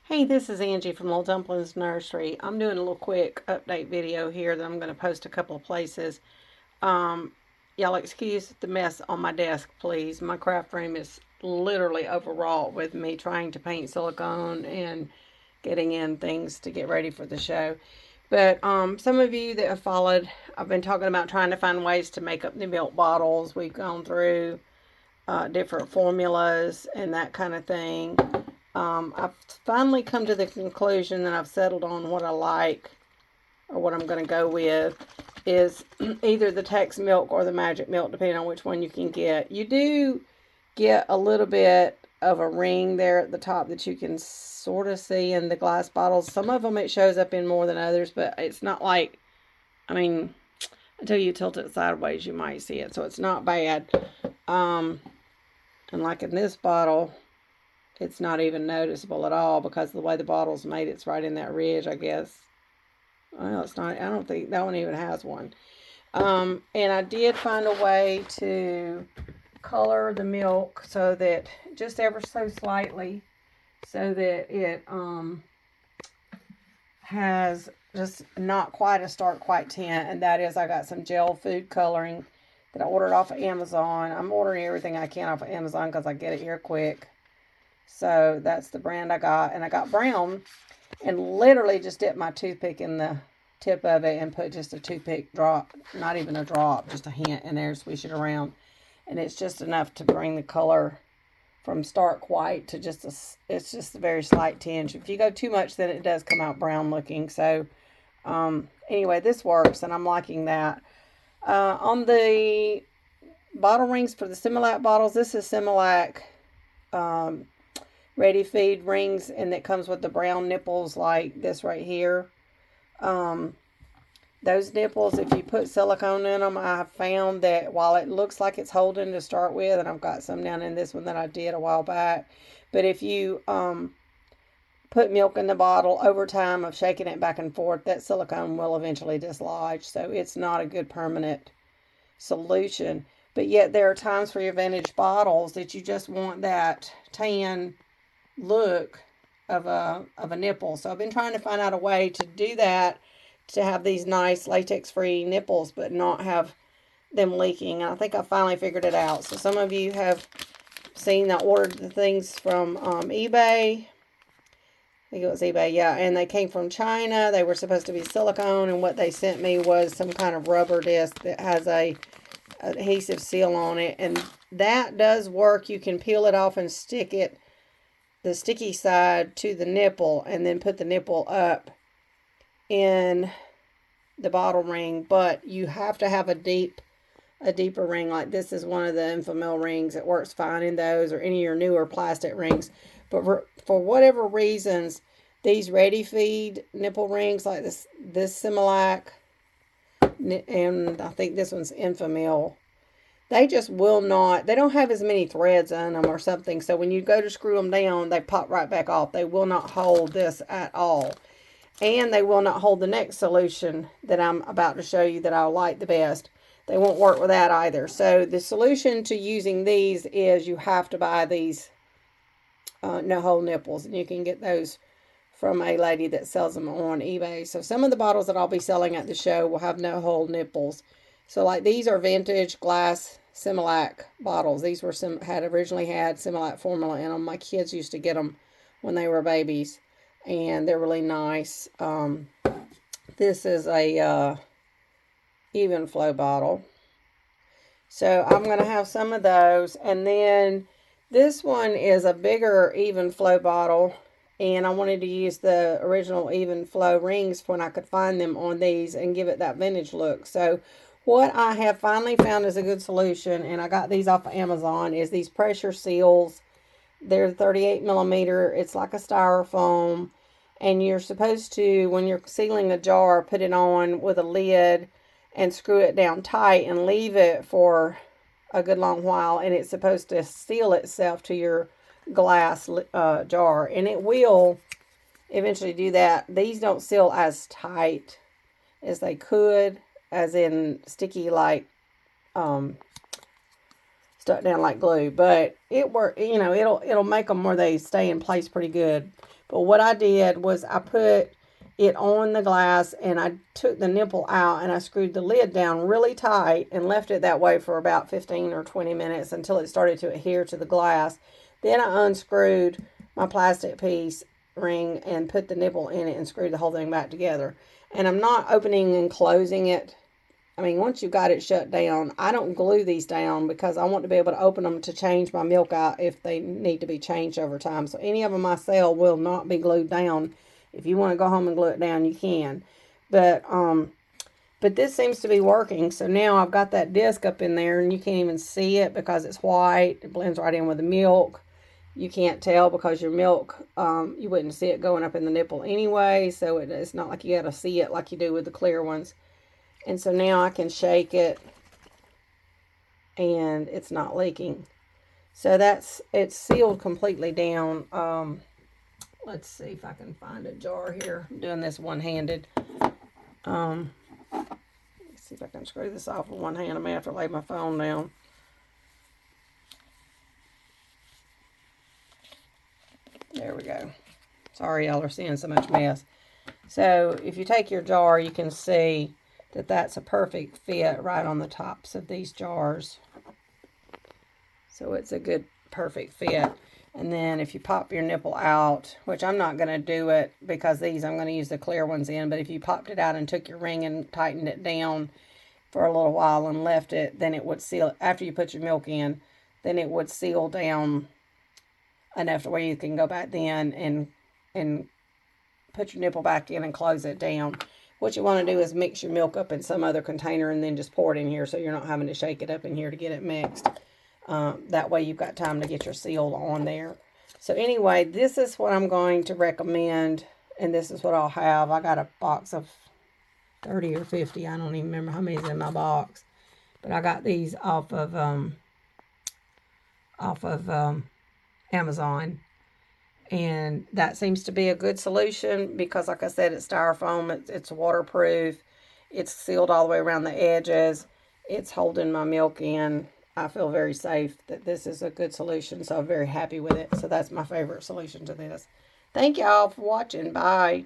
Hey, this is Angie from Little Dumplings Nursery. I'm doing a little quick update video here that I'm going to post a couple of places. Um, y'all excuse the mess on my desk, please. My craft room is literally overwrought with me trying to paint silicone and getting in things to get ready for the show. But some of you that have followed, I've been talking about trying to find ways to make up the milk bottles. We've gone through different formulas and that kind of thing. I've finally come to the conclusion that I've settled on what I like or what I'm going to go with is either the Tex milk or the magic milk, depending on which one you can get. You do get a little bit of a ring there at the top that you can sort of see in the glass bottles. Some of them it shows up in more than others, but it's not like, I mean, until you tilt it sideways, you might see it. So it's not bad. And like in this bottle, it's not even noticeable at all because of the way the bottle's made. It's right in that ridge, I guess. Well, it's not. I don't think that one even has one. And I did find a way to color the milk so that just ever so slightly, so that it has just not quite a stark white tint. And that is, I got some gel food coloring that I ordered off of Amazon. I'm ordering everything I can off of Amazon because I get it here quick. So that's the brand I got. And I got brown and literally just dipped my toothpick in the tip of it and put just a toothpick drop, not even a drop, just a hint in there, swish it around. And it's just enough to bring the color from stark white to just it's just a very slight tinge. If you go too much, then it does come out brown looking. So anyway, this works and I'm liking that. On the bottle rings for the Similac bottles, this is Similac ready feed rings, and it comes with the brown nipples like this right here. Those nipples, if you put silicone in them, I have found that while it looks like it's holding to start with, and I've got some down in this one that I did a while back, but if you put milk in the bottle over time of shaking it back and forth, that silicone will eventually dislodge. So it's not a good permanent solution. But yet there are times for your vintage bottles that you just want that tan look of a nipple. So I've been trying to find out a way to do that, to have these nice latex free nipples but not have them leaking. And I think I finally figured it out. So some of you have seen I ordered the things from eBay. I think it was eBay, yeah, and they came from China. They were supposed to be silicone, and what they sent me was some kind of rubber disc that has a adhesive seal on it, and that does work. You can peel it off and stick it, the sticky side, to the nipple, and then put the nipple up in the bottle ring. But you have to have a deeper ring. Like this is one of the Enfamil rings. It works fine in those or any of your newer plastic rings. But for whatever reasons, these ready feed nipple rings like this Similac, and I think this one's Enfamil, they just will not, they don't have as many threads in them or something. So when you go to screw them down, they pop right back off. They will not hold this at all. And they will not hold the next solution that I'm about to show you that I like the best. They won't work with that either. So the solution to using these is you have to buy these no-hole nipples. And you can get those from a lady that sells them on eBay. So some of the bottles that I'll be selling at the show will have no-hole nipples. So like these are vintage glass Similac bottles. These were originally had Similac formula in them. My kids used to get them when they were babies, and they're really nice. This is a Evenflo bottle. So I'm going to have some of those, and then this one is a bigger Evenflo bottle, and I wanted to use the original Evenflo rings when I could find them on these and give it that vintage look. So what I have finally found is a good solution, and I got these off of Amazon, is these pressure seals. They're 38 millimeter. It's like a styrofoam, and you're supposed to, when you're sealing a jar, put it on with a lid and screw it down tight and leave it for a good long while, and it's supposed to seal itself to your glass jar, and it will eventually do that. These don't seal as tight as they could, as in sticky stuck down like glue. But it work, you know, it'll make them where they stay in place pretty good. But what I did was I put it on the glass and I took the nipple out and I screwed the lid down really tight and left it that way for about 15 or 20 minutes until it started to adhere to the glass. Then I unscrewed my plastic piece ring and put the nipple in it and screwed the whole thing back together. And I'm not opening and closing it. I mean, once you've got it shut down, I don't glue these down because I want to be able to open them to change my milk out if they need to be changed over time. So any of them I sell will not be glued down. If you want to go home and glue it down, you can. But this seems to be working. So now I've got that disc up in there and you can't even see it because it's white. It blends right in with the milk. You can't tell because your milk, you wouldn't see it going up in the nipple anyway. So it's not like you got to see it like you do with the clear ones. And so now I can shake it and it's not leaking. So it's sealed completely down. Let's see if I can find a jar here. I'm doing this one-handed. Let's see if I can screw this off with one hand. I may have to lay my phone down. There we go. Sorry y'all are seeing so much mess. So if you take your jar, you can see that that's a perfect fit right on the tops of these jars. So it's a good perfect fit. And then if you pop your nipple out, which I'm not going to do it because these I'm going to use the clear ones in, but if you popped it out and took your ring and tightened it down for a little while and left it, then it would seal, after you put your milk in, then it would seal down enough to where you can go back then and put your nipple back in and close it down. What you want to do is mix your milk up in some other container and then just pour it in here so you're not having to shake it up in here to get it mixed. That way you've got time to get your seal on there. So anyway, this is what I'm going to recommend, and this is what I'll have. I got a box of 30 or 50. I don't even remember how many's in my box. But I got these off of Amazon. And that seems to be a good solution because, like I said, it's styrofoam, it's waterproof, it's sealed all the way around the edges, it's holding my milk in. I feel very safe that this is a good solution, so I'm very happy with it. So that's my favorite solution to this. Thank y'all for watching. Bye.